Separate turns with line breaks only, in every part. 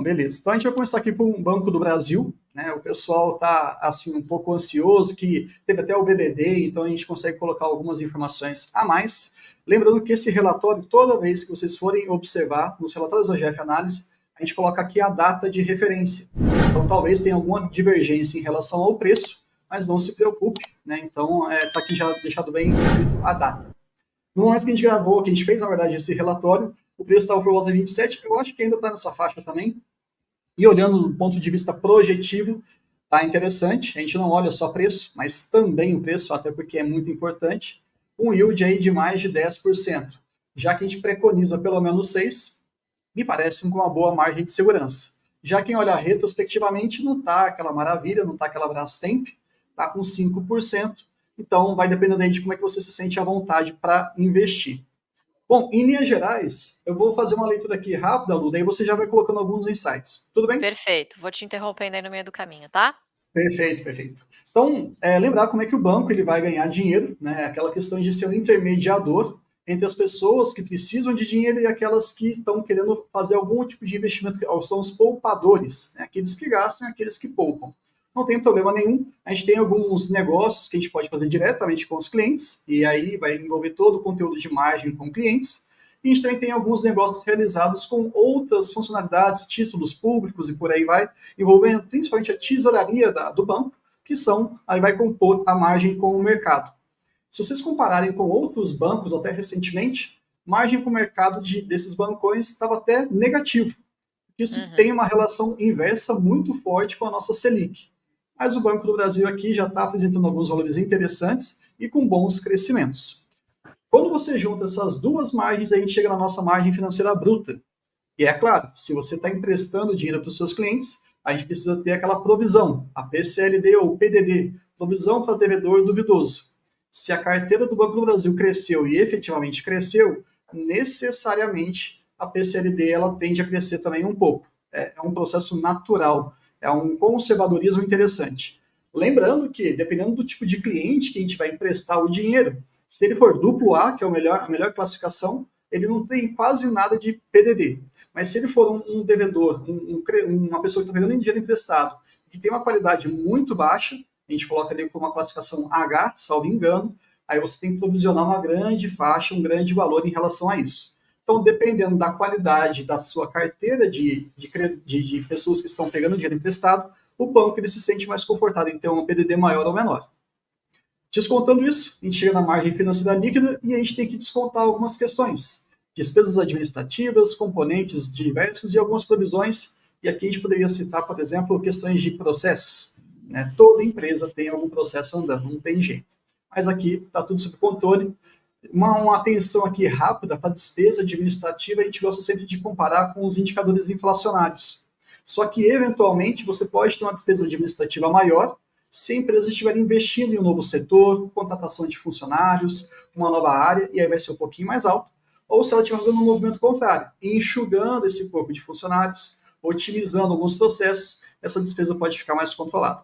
beleza. Então a gente vai começar aqui com o Banco do Brasil, né? O pessoal está assim um pouco ansioso, que teve até o BBD, então a gente consegue colocar algumas informações a mais. Lembrando que esse relatório, toda vez que vocês forem observar nos relatórios da GF Análise, a gente coloca aqui a data de referência. Então talvez tenha alguma divergência em relação ao preço, mas não se preocupe, né? Então está aqui já deixado bem escrito a data. No momento que a gente gravou, que a gente fez, na verdade, esse relatório, o preço estava por volta de 27, eu acho que ainda está nessa faixa também. E olhando do ponto de vista projetivo, está interessante. A gente não olha só preço, mas também o preço, até porque é muito importante. Um yield aí de mais de 10%. Já que a gente preconiza pelo menos 6%, me parece com uma boa margem de segurança. Já quem olha retrospectivamente não está aquela maravilha, não está aquela Brastemp, está com 5%. Então vai depender daí de como é que você se sente à vontade para investir. Bom, em linhas gerais, eu vou fazer uma leitura aqui rápida, Lu, daí você já vai colocando alguns insights. Tudo bem?
Perfeito. Vou te interrompendo aí no meio do caminho, tá?
Perfeito, perfeito. Então, lembrar como é que o banco ele vai ganhar dinheiro, né? Aquela questão de ser um intermediador entre as pessoas que precisam de dinheiro e aquelas que estão querendo fazer algum tipo de investimento, que são os poupadores, né? Aqueles que gastam e aqueles que poupam. Não tem problema nenhum. A gente tem alguns negócios que a gente pode fazer diretamente com os clientes, e aí vai envolver todo o conteúdo de margem com clientes. E a gente também tem alguns negócios realizados com outras funcionalidades, títulos públicos e por aí vai, envolvendo principalmente a tesouraria do banco, que aí vai compor a margem com o mercado. Se vocês compararem com outros bancos, até recentemente, margem com o mercado desses bancões estava até negativo. Isso tem uma relação inversa muito forte com a nossa Selic. Mas o Banco do Brasil aqui já está apresentando alguns valores interessantes e com bons crescimentos. Quando você junta essas duas margens, a gente chega na nossa margem financeira bruta. E é claro, se você está emprestando dinheiro para os seus clientes, a gente precisa ter aquela provisão, a PCLD ou PDD, provisão para devedor duvidoso. Se a carteira do Banco do Brasil cresceu e efetivamente cresceu, necessariamente a PCLD ela tende a crescer também um pouco. É um processo natural, é um conservadorismo interessante. Lembrando que, dependendo do tipo de cliente que a gente vai emprestar o dinheiro, se ele for duplo A, que é a melhor classificação, ele não tem quase nada de PDD. Mas se ele for um devedor, uma pessoa que está pegando dinheiro emprestado, que tem uma qualidade muito baixa, a gente coloca ali como uma classificação H, salvo engano, aí você tem que provisionar uma grande faixa, um grande valor em relação a isso. Então, dependendo da qualidade da sua carteira de pessoas que estão pegando dinheiro emprestado, o banco ele se sente mais confortável em ter um PDD maior ou menor. Descontando isso, a gente chega na margem financeira líquida e a gente tem que descontar algumas questões. Despesas administrativas, componentes diversos e algumas provisões. E aqui a gente poderia citar, por exemplo, questões de processos. Né? Toda empresa tem algum processo andando, não tem jeito. Mas aqui está tudo sob controle. Uma atenção aqui rápida para a despesa administrativa, a gente gosta sempre de comparar com os indicadores inflacionários. Só que, eventualmente, você pode ter uma despesa administrativa maior se a empresa estiver investindo em um novo setor, contratação de funcionários, uma nova área, e aí vai ser um pouquinho mais alto, ou se ela estiver fazendo um movimento contrário, enxugando esse corpo de funcionários, otimizando alguns processos, essa despesa pode ficar mais controlada.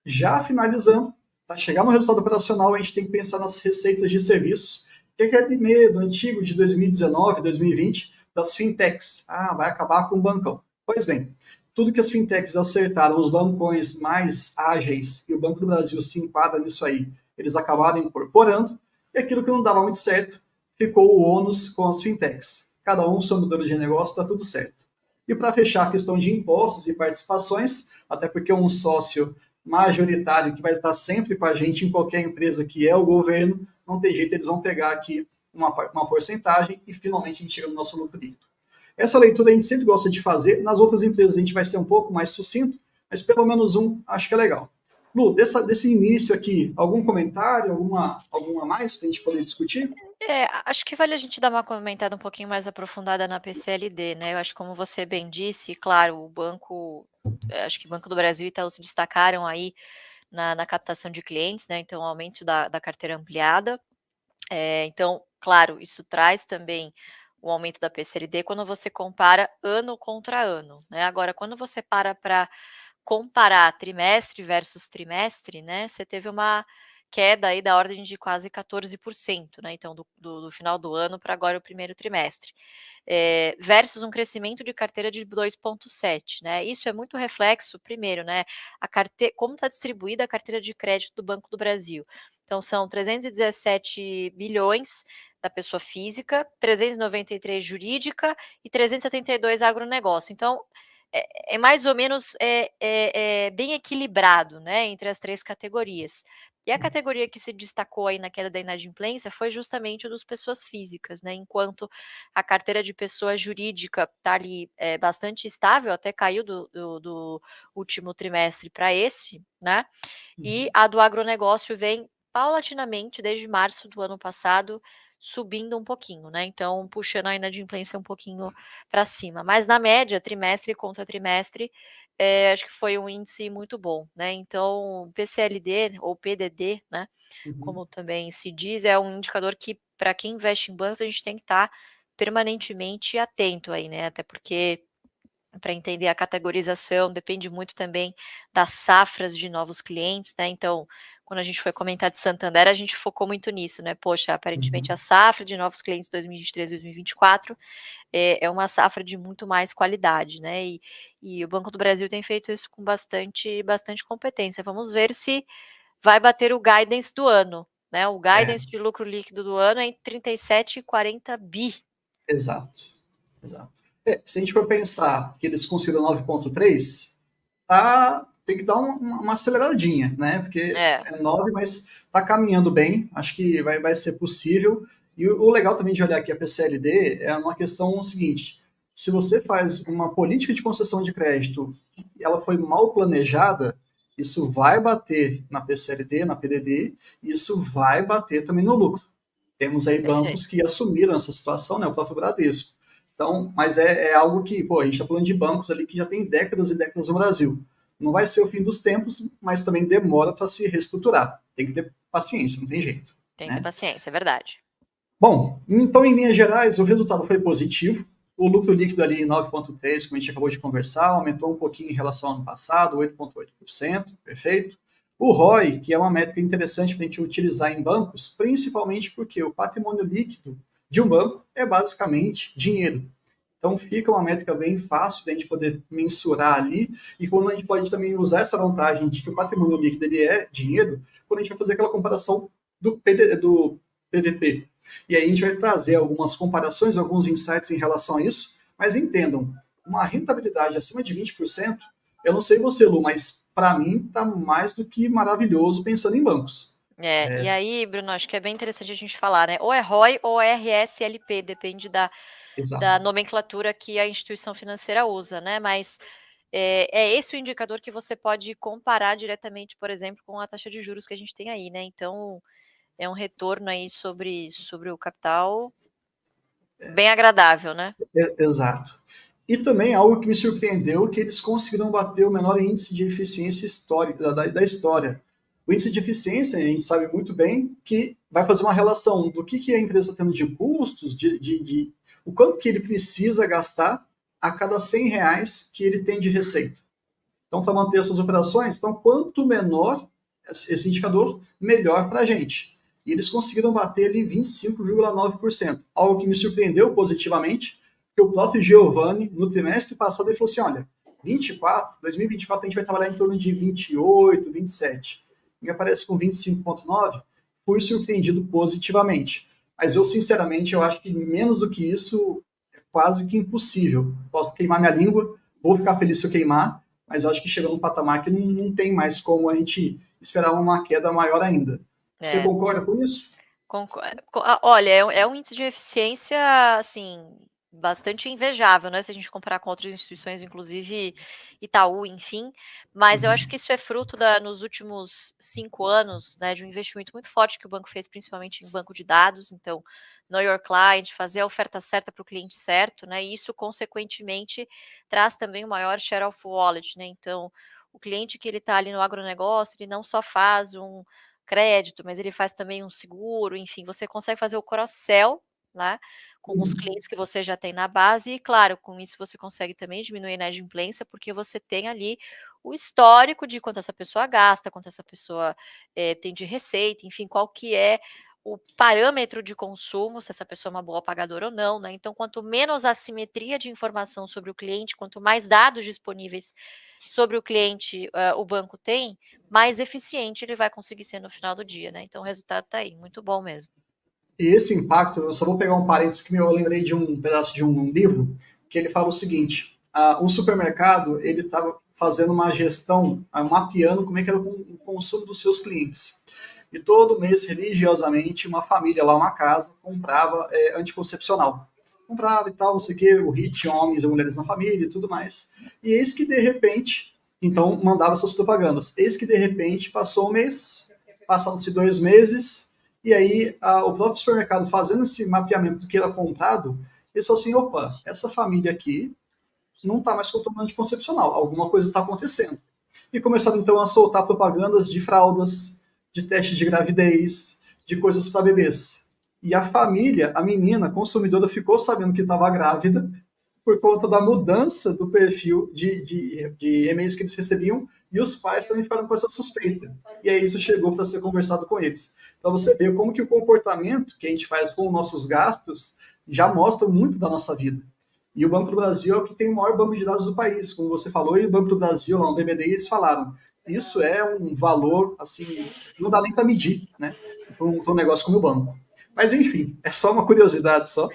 Já finalizando, para chegar no resultado operacional, a gente tem que pensar nas receitas de serviços, que é aquele medo antigo de 2019, 2020, das fintechs. Vai acabar com o bancão. Pois bem, tudo que as fintechs acertaram, os bancões mais ágeis, e o Banco do Brasil se enquadra nisso aí, eles acabaram incorporando, e aquilo que não dava muito certo, ficou o ônus com as fintechs. Cada um seu modelo de negócio, está tudo certo. E para fechar a questão de impostos e participações, até porque um sócio majoritário que vai estar sempre com a gente em qualquer empresa que é o governo, não tem jeito, eles vão pegar aqui uma porcentagem e finalmente a gente chega no nosso lucro líquido. Essa leitura a gente sempre gosta de fazer, nas outras empresas a gente vai ser um pouco mais sucinto, mas pelo menos acho que é legal. Lu, desse início aqui, algum comentário, alguma mais para a gente poder discutir?
Acho que vale a gente dar uma comentada um pouquinho mais aprofundada na PCLD, né, eu acho que como você bem disse, claro, o banco, acho que o Banco do Brasil e Itaú se destacaram aí na captação de clientes, né, então o aumento da carteira ampliada. Então, claro, isso traz também o aumento da PCLD quando você compara ano contra ano, né. Agora quando você para comparar trimestre versus trimestre, né, você teve uma queda aí da ordem de quase 14%, né? Então, do final do ano para agora o primeiro trimestre. Versus um crescimento de carteira de 2,7, né? Isso é muito reflexo, primeiro, né? Como está distribuída a carteira de crédito do Banco do Brasil. Então, são 317 bilhões da pessoa física, 393 jurídica e 372 agronegócio. Então, é mais ou menos bem equilibrado, né, entre as três categorias. E a categoria que se destacou aí na queda da inadimplência foi justamente o dos pessoas físicas, né, enquanto a carteira de pessoa jurídica está ali bastante estável, até caiu do último trimestre para esse, né, e a do agronegócio vem paulatinamente, desde março do ano passado, subindo um pouquinho, né? Então, puxando a inadimplência um pouquinho para cima. Mas na média, trimestre contra trimestre, acho que foi um índice muito bom, né? Então, PCLD ou PDD, né? Como também se diz, é um indicador que, para quem investe em bancos, a gente tem que estar permanentemente atento aí, né? Até porque para entender a categorização, depende muito também das safras de novos clientes, né? Então, quando a gente foi comentar de Santander, a gente focou muito nisso, né? Poxa, aparentemente a safra de novos clientes 2023, 2024 é uma safra de muito mais qualidade, né? E o Banco do Brasil tem feito isso com bastante competência. Vamos ver se vai bater o guidance do ano, né? O guidance de lucro líquido do ano é entre 37 e 40 bi.
Exato, exato. Se a gente for pensar que eles consideram 9,3, tá, tem que dar uma aceleradinha, né? Porque é 9, mas está caminhando bem, acho que vai ser possível. E o legal também de olhar aqui a PCLD é uma questão seguinte: se você faz uma política de concessão de crédito e ela foi mal planejada, isso vai bater na PCLD, na PDD, e isso vai bater também no lucro. Temos aí bancos que assumiram essa situação, né? O próprio Bradesco. Então, mas é algo que, pô, a gente está falando de bancos ali que já tem décadas e décadas no Brasil. Não vai ser o fim dos tempos, mas também demora para se reestruturar. Tem que ter paciência, não tem jeito.
Tem que ter paciência, é verdade.
Bom, então, em linhas gerais, o resultado foi positivo. O lucro líquido ali, 9,3%, como a gente acabou de conversar, aumentou um pouquinho em relação ao ano passado, 8,8%, perfeito. O ROI, que é uma métrica interessante para a gente utilizar em bancos, principalmente porque o patrimônio líquido de um banco é basicamente dinheiro. Então fica uma métrica bem fácil de a gente poder mensurar ali, e quando a gente pode também usar essa vantagem de que o patrimônio líquido ele é dinheiro, quando a gente vai fazer aquela comparação do PVP. E aí a gente vai trazer algumas comparações, alguns insights em relação a isso, mas entendam, uma rentabilidade acima de 20%, eu não sei você, Lu, mas para mim está mais do que maravilhoso pensando em bancos.
E aí, Bruno, acho que é bem interessante a gente falar, né? Ou é ROI ou é RSLP, depende da nomenclatura que a instituição financeira usa, né? Mas é esse o indicador que você pode comparar diretamente, por exemplo, com a taxa de juros que a gente tem aí, né? Então, é um retorno aí sobre o capital bem agradável, né?
Exato. E também algo que me surpreendeu, que eles conseguiram bater o menor índice de eficiência histórica da história. O índice de eficiência, a gente sabe muito bem que vai fazer uma relação do que a empresa está tendo de custos, de o quanto que ele precisa gastar a cada 100 reais que ele tem de receita. Então, para manter essas operações, então, quanto menor esse indicador, melhor para a gente. E eles conseguiram bater ali 25,9%, algo que me surpreendeu positivamente, porque o próprio Giovanni, no trimestre passado, ele falou assim, olha, 2024 a gente vai trabalhar em torno de 28, 27. Me aparece com 25,9, fui surpreendido positivamente. Mas eu, sinceramente, eu acho que menos do que isso é quase que impossível. Posso queimar minha língua, vou ficar feliz se eu queimar, mas eu acho que chegou num patamar que não tem mais como a gente esperar uma queda maior ainda. Você concorda com isso?
Olha, é um índice de eficiência, assim, bastante invejável, né? Se a gente comparar com outras instituições, inclusive Itaú, enfim. Mas eu acho que isso é fruto nos últimos 5 anos, né, de um investimento muito forte que o banco fez, principalmente em banco de dados. Então, know your client, fazer a oferta certa para o cliente certo, né? E isso, consequentemente, traz também um maior share of wallet, né? Então, o cliente que ele está ali no agronegócio, ele não só faz um crédito, mas ele faz também um seguro, enfim, você consegue fazer o cross-sell, né, com os clientes que você já tem na base, e claro, com isso você consegue também diminuir a inadimplência, porque você tem ali o histórico de quanto essa pessoa gasta, quanto essa pessoa tem de receita, enfim, qual que é o parâmetro de consumo, se essa pessoa é uma boa pagadora ou não, né? Então, quanto menos assimetria de informação sobre o cliente, quanto mais dados disponíveis sobre o cliente o banco tem, mais eficiente ele vai conseguir ser no final do dia, né? Então, o resultado está aí, muito bom mesmo.
E esse impacto, eu só vou pegar um parênteses que eu lembrei de um pedaço de um livro, que ele fala o seguinte: um supermercado ele estava fazendo uma gestão, mapeando como é que era o consumo dos seus clientes. E todo mês, religiosamente, uma família lá, uma casa, comprava anticoncepcional. Comprava e tal, não sei o quê, o HIT, homens e mulheres na família e tudo mais. E eis que, de repente, então, mandava essas propagandas. Eis que, de repente, passou um mês, passaram-se 2 meses, e aí o próprio supermercado, fazendo esse mapeamento do que era comprado, eles falaram assim, opa, essa família aqui não está mais comprando anticoncepcional, alguma coisa está acontecendo. E começaram então a soltar propagandas de fraldas, de teste de gravidez, de coisas para bebês. E a família, a menina consumidora, ficou sabendo que estava grávida por conta da mudança do perfil de e-mails que eles recebiam, e os pais também ficaram com essa suspeita. E aí isso chegou para ser conversado com eles. Então você vê como que o comportamento que a gente faz com os nossos gastos já mostra muito da nossa vida. E o Banco do Brasil é o que tem o maior banco de dados do país, como você falou, e o Banco do Brasil, lá no BBDI, eles falaram, isso é um valor, assim, não dá nem para medir, né, para um negócio como o banco. Mas, enfim, é só uma curiosidade só.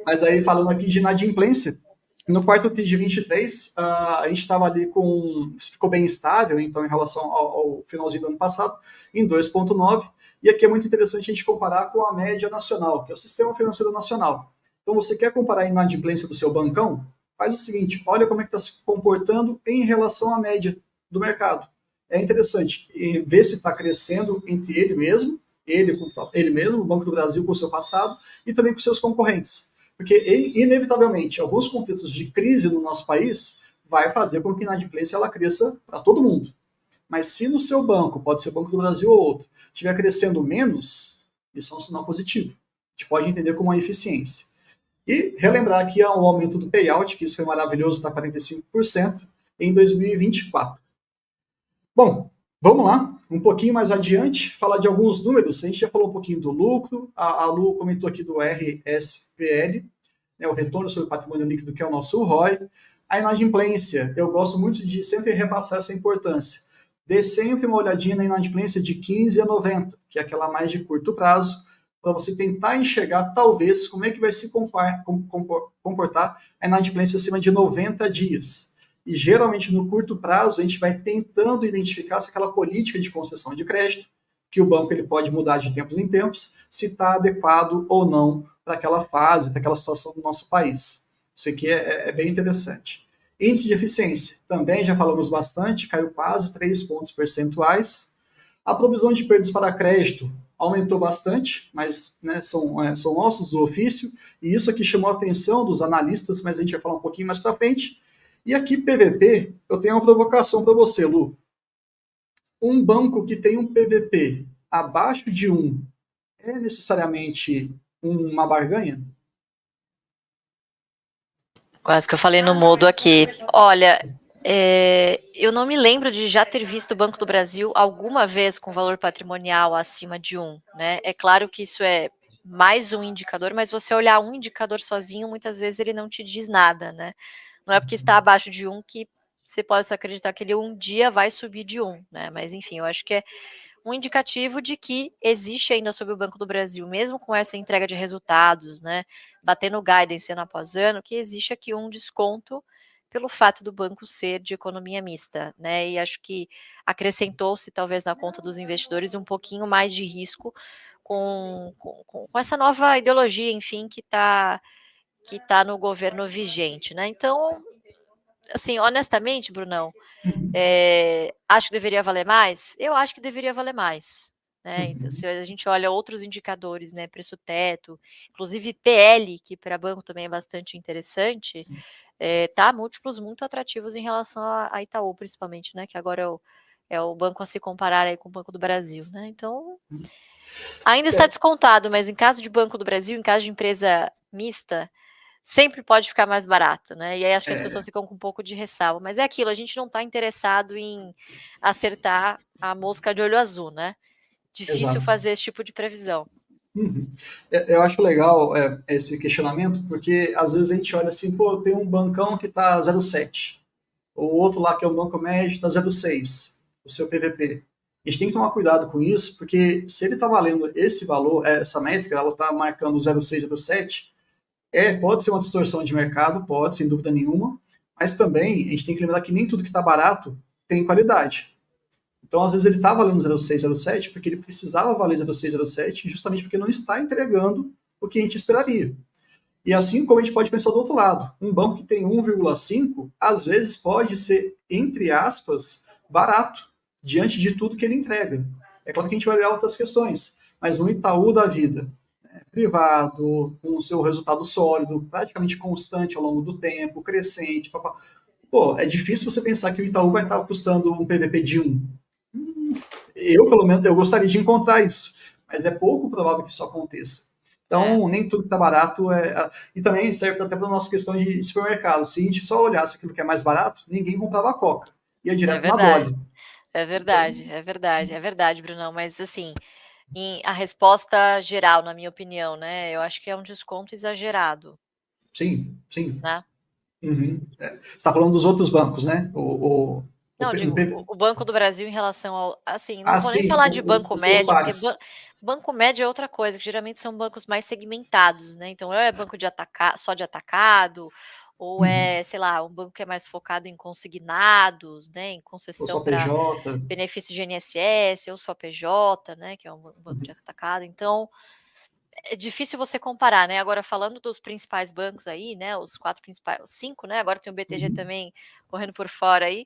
Mas aí, falando aqui de inadimplência, no quarto TRI de 23, a gente estava ali com. Ficou bem estável, então, em relação ao finalzinho do ano passado, em 2,9. E aqui é muito interessante a gente comparar com a média nacional, que é o Sistema Financeiro Nacional. Então, você quer comparar a inadimplência do seu bancão? Faz o seguinte: olha como é que está se comportando em relação à média do mercado. É interessante ver se está crescendo entre ele mesmo, ele mesmo, o Banco do Brasil com o seu passado, e também com seus concorrentes. Porque, inevitavelmente, alguns contextos de crise no nosso país vai fazer com que a inadimplência ela cresça para todo mundo. Mas se no seu banco, pode ser o Banco do Brasil ou outro, estiver crescendo menos, isso é um sinal positivo. A gente pode entender como uma eficiência. E relembrar aqui o aumento do payout, que isso foi maravilhoso para 45% em 2024. Bom, vamos lá, um pouquinho mais adiante, falar de alguns números. A gente já falou um pouquinho do lucro, a Lu comentou aqui do RSPL, né, o retorno sobre o patrimônio líquido, que é o nosso ROI. A inadimplência, eu gosto muito de sempre repassar essa importância. Dê sempre uma olhadinha na inadimplência de 15 a 90, que é aquela mais de curto prazo, para você tentar enxergar, talvez, como é que vai se comportar a inadimplência acima de 90 dias. E, geralmente, no curto prazo, a gente vai tentando identificar se aquela política de concessão de crédito, que o banco ele pode mudar de tempos em tempos, se está adequado ou não para aquela fase, para aquela situação do nosso país. Isso aqui é bem interessante. Índice de eficiência, também já falamos bastante, caiu quase 3 pontos percentuais. A provisão de perdas para crédito aumentou bastante, mas né, são ossos do ofício, e isso aqui chamou a atenção dos analistas, mas a gente vai falar um pouquinho mais para frente. E aqui, PVP, eu tenho uma provocação para você, Lu. Um banco que tem um PVP abaixo de 1 é necessariamente uma barganha?
Quase que eu falei no mudo aqui. Olha, eu não me lembro de já ter visto o Banco do Brasil alguma vez com valor patrimonial acima de 1, né? É claro que isso é mais um indicador, mas você olhar um indicador sozinho, muitas vezes ele não te diz nada, né? Não é porque está abaixo de 1 que você pode acreditar que ele um dia vai subir de 1, né? Mas enfim, eu acho que é um indicativo de que existe ainda sob o Banco do Brasil, mesmo com essa entrega de resultados, né, batendo guidance ano após ano, que existe aqui um desconto pelo fato do banco ser de economia mista, né, e acho que acrescentou-se talvez na conta dos investidores um pouquinho mais de risco com essa nova ideologia, enfim, que tá no governo vigente, né, então, assim, honestamente, Brunão, acho que deveria valer mais? Eu acho que deveria valer mais. Né? Então, se a gente olha outros indicadores, né, preço teto, inclusive PL, que para banco também é bastante interessante, tá múltiplos muito atrativos em relação a Itaú, principalmente, né, que agora é o banco a se comparar aí com o Banco do Brasil, né? Então, ainda está descontado, mas em caso de Banco do Brasil, em caso de empresa mista, sempre pode ficar mais barato, né? E aí acho que as pessoas ficam com um pouco de ressalva. Mas é aquilo, a gente não está interessado em acertar a mosca de olho azul, né? Difícil
Exato.
fazer esse tipo de previsão.
Uhum. Eu acho legal esse questionamento, porque às vezes a gente olha assim, pô, tem um bancão que está 0,7, o outro lá que é o banco médio está 0,6, o seu PVP. A gente tem que tomar cuidado com isso, porque se ele está valendo esse valor, essa métrica, ela está marcando 0,6, 0,7, pode ser uma distorção de mercado, pode, sem dúvida nenhuma, mas também a gente tem que lembrar que nem tudo que está barato tem qualidade. Então, às vezes, ele está valendo 0,6, 0,7 porque ele precisava valer 0,6, 0,7 justamente porque não está entregando o que a gente esperaria. E assim como a gente pode pensar do outro lado, um banco que tem 1,5, às vezes pode ser, entre aspas, barato, diante de tudo que ele entrega. É claro que a gente vai olhar outras questões, mas um Itaú da vida, privado, com o seu resultado sólido, praticamente constante ao longo do tempo, crescente, papá. Pô, é difícil você pensar que o Itaú vai estar custando um PVP de 1. Eu, pelo menos, eu gostaria de encontrar isso, mas é pouco provável que isso aconteça. Então, nem tudo que está barato é. E também serve até para a nossa questão de supermercado. Se a gente só olhasse aquilo que é mais barato, ninguém comprava Coca. Ia
É
direto na
verdade,
Dolly.
é
Então,
verdade, é verdade, é verdade, Brunão. Mas assim, a resposta geral, na minha opinião, né? Eu acho que é um desconto exagerado,
sim, sim.
né?
Uhum. Você está falando dos outros bancos, né?
Não, digo, o Banco do Brasil em relação ao. Assim, não vou nem
sim,
falar de banco
os seus
médio, porque
pares.
banco médio é outra coisa, que geralmente são bancos mais segmentados, né? Então, ou é banco de só de atacado, ou
Uhum.
é, sei lá, um banco que é mais focado em consignados, né? Em
Ou
concessão
só
para
PJ.
benefício de INSS, ou só PJ, né? Que é um banco de
Uhum.
atacado. Então, é difícil você comparar, né? Agora, falando dos principais bancos aí, né? Os 4 principais, os 5, né? Agora tem o BTG
Uhum.
também correndo por fora aí.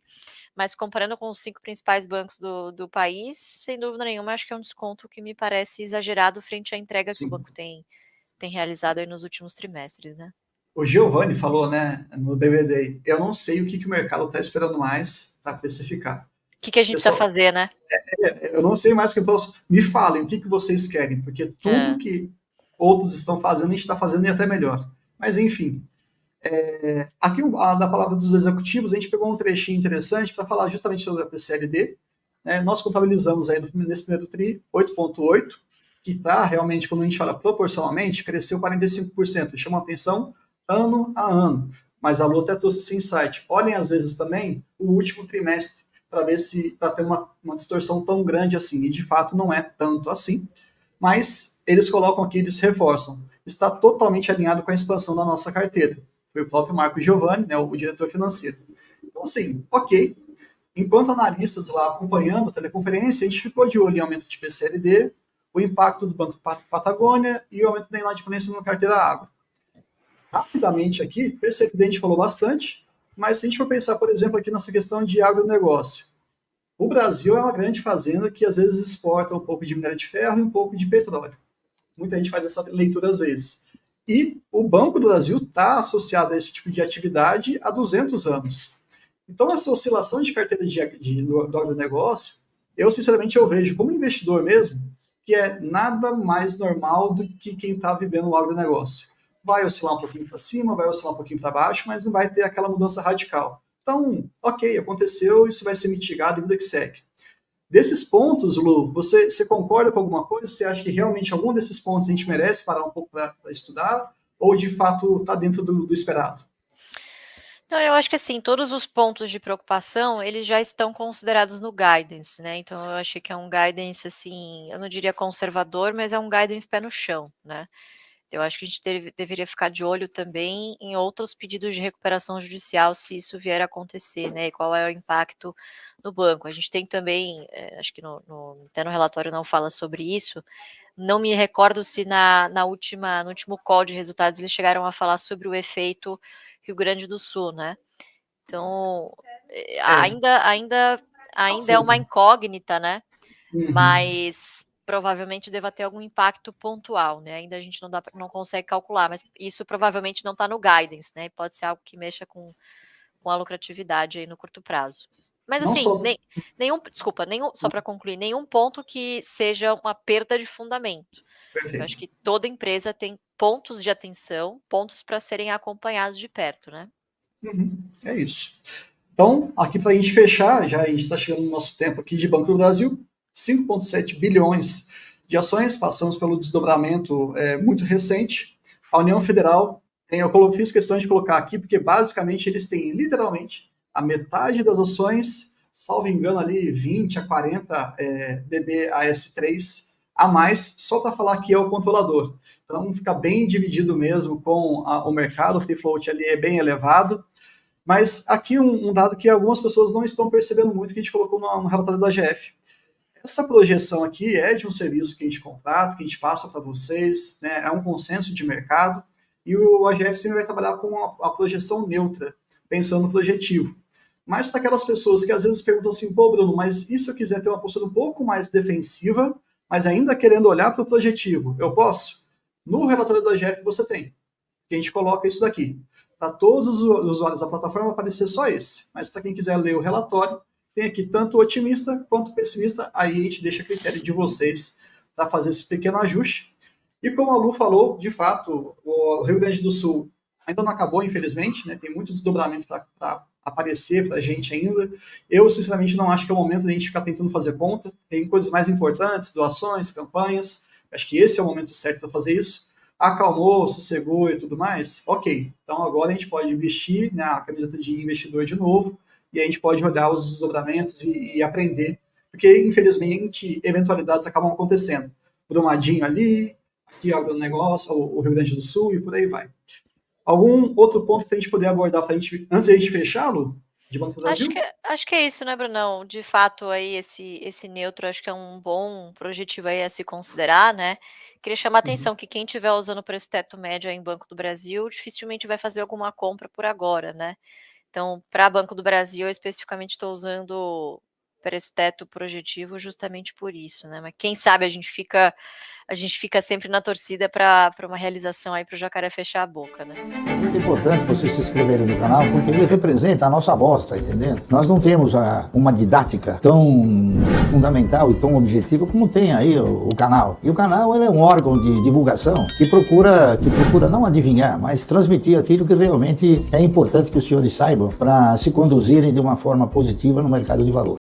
Mas comparando com os 5 principais bancos do país, sem dúvida nenhuma, acho que é um desconto que me parece exagerado frente à entrega que o
Sim.
banco tem realizado aí nos últimos trimestres, né?
O Giovanni falou, né, no BBD, eu não sei o que, que o mercado está esperando mais para precificar.
O que a gente precisa
Pessoal,
fazer, né?
eu não sei mais o que eu posso. Me falem o que, que vocês querem, porque tudo
É.
que outros estão fazendo, a gente está fazendo e até melhor. Mas, enfim, aqui na palavra dos executivos, a gente pegou um trechinho interessante para falar justamente sobre a PCLD. Né? Nós contabilizamos aí nesse primeiro TRI 8,8, que está realmente, quando a gente olha proporcionalmente, cresceu 45%. Chama atenção ano a ano. Mas a Lu até trouxe esse insight. Olhem, às vezes, também o último trimestre, para ver se está tendo uma distorção tão grande assim. E, de fato, não é tanto assim. Mas eles colocam aqui, eles reforçam. Está totalmente alinhado com a expansão da nossa carteira. Foi o próprio Marco Giovanni, né, o diretor financeiro. Então, assim, ok. Enquanto analistas lá acompanhando a teleconferência, a gente ficou de olho em aumento de PCLD, o impacto do Banco Patagônia e o aumento da inadimplência na carteira água. Rapidamente aqui, PCLD a gente falou bastante, mas se a gente for pensar, por exemplo, aqui nessa questão de agronegócio, o Brasil é uma grande fazenda que às vezes exporta um pouco de minério de ferro e um pouco de petróleo. Muita gente faz essa leitura às vezes. E o Banco do Brasil está associado a esse tipo de atividade há 200 anos. Então, essa oscilação de carteira do agronegócio, eu sinceramente eu vejo como investidor mesmo, que é nada mais normal do que quem está vivendo o agronegócio. Vai oscilar um pouquinho para cima, vai oscilar um pouquinho para baixo, mas não vai ter aquela mudança radical. Então, ok, aconteceu, isso vai ser mitigado e vida que segue. Desses pontos, Lu, você concorda com alguma coisa? Você acha que realmente algum desses pontos a gente merece parar um pouco para estudar? Ou de fato está dentro do esperado?
Então, eu acho que assim, todos os pontos de preocupação, eles já estão considerados no guidance, né? Então, eu achei que é um guidance, assim, eu não diria conservador, mas é um guidance pé no chão, né? Eu acho que a gente deveria ficar de olho também em outros pedidos de recuperação judicial, se isso vier a acontecer, né? E qual é o impacto no banco. A gente tem também, acho que até no relatório não fala sobre isso, não me recordo se no último call de resultados eles chegaram a falar sobre o efeito Rio Grande do Sul, né? Então,
É,
ainda é uma
acerto.
incógnita, né?
Uhum.
Mas provavelmente deva ter algum impacto pontual, né? Ainda a gente não consegue calcular, mas isso provavelmente não está no guidance, né? Pode ser algo que mexa com a lucratividade aí no curto prazo. Mas
Não
assim,
só.
só para concluir, nenhum ponto que seja uma perda de fundamento. Eu acho
Perfeito.
que toda empresa tem pontos de atenção, pontos para serem acompanhados de perto, né?
Uhum, é isso. Então, aqui para a gente fechar, já a gente está chegando no nosso tempo aqui de Banco do Brasil, 5,7 bilhões de ações, passamos pelo desdobramento muito recente. A União Federal, eu fiz questão de colocar aqui, porque basicamente eles têm literalmente a metade das ações, salvo engano ali 20 a 40 BBAS3 a mais, só para falar que é o controlador. Então fica bem dividido mesmo com o mercado, o free float ali é bem elevado. Mas aqui um dado que algumas pessoas não estão percebendo muito, que a gente colocou no relatório da AGF. Essa projeção aqui é de um serviço que a gente contrata, que a gente passa para vocês, né? É um consenso de mercado, e o AGF sempre vai trabalhar com a projeção neutra, pensando no projetivo. Mas para aquelas pessoas que às vezes perguntam assim, pô, Bruno, mas e se eu quiser ter uma postura um pouco mais defensiva, mas ainda querendo olhar para o projetivo, eu posso? No relatório da AGF você tem, que a gente coloca isso daqui. Para todos os usuários da plataforma aparecer só esse. Mas para quem quiser ler o relatório, tem aqui tanto otimista quanto pessimista. Aí a gente deixa a critério de vocês para fazer esse pequeno ajuste. E como a Lu falou, de fato, o Rio Grande do Sul ainda não acabou, infelizmente, né? Tem muito desdobramento para aparecer para a gente ainda. Eu, sinceramente, não acho que é o momento de a gente ficar tentando fazer conta. Tem coisas mais importantes, doações, campanhas. Acho que esse é o momento certo para fazer isso. Acalmou, sossegou e tudo mais, ok. Então agora a gente pode vestir, né, a camiseta de investidor de novo e a gente pode olhar os desdobramentos e aprender, porque infelizmente eventualidades acabam acontecendo. Brumadinho ali, aqui o agronegócio, o Rio Grande do Sul e por aí vai. Algum outro ponto que a gente poder abordar pra gente, antes de a gente fechá-lo, de Banco do Brasil?
Acho que é isso, né, Brunão? De fato, aí, esse neutro, acho que é um bom projetivo aí a se considerar, né? Queria chamar a atenção que quem estiver usando o preço teto médio aí em Banco do Brasil, dificilmente vai fazer alguma compra por agora, né? Então, para Banco do Brasil, eu especificamente estou usando preço teto projetivo justamente por isso, né? Mas quem sabe a gente fica sempre na torcida para uma realização aí para o jacaré fechar a boca, né?
É muito importante vocês se inscreverem no canal, porque ele representa a nossa voz, tá entendendo? Nós não temos uma didática tão fundamental e tão objetiva como tem aí o canal. E o canal ele é um órgão de divulgação que procura não adivinhar, mas transmitir aquilo que realmente é importante que os senhores saibam para se conduzirem de uma forma positiva no mercado de valores.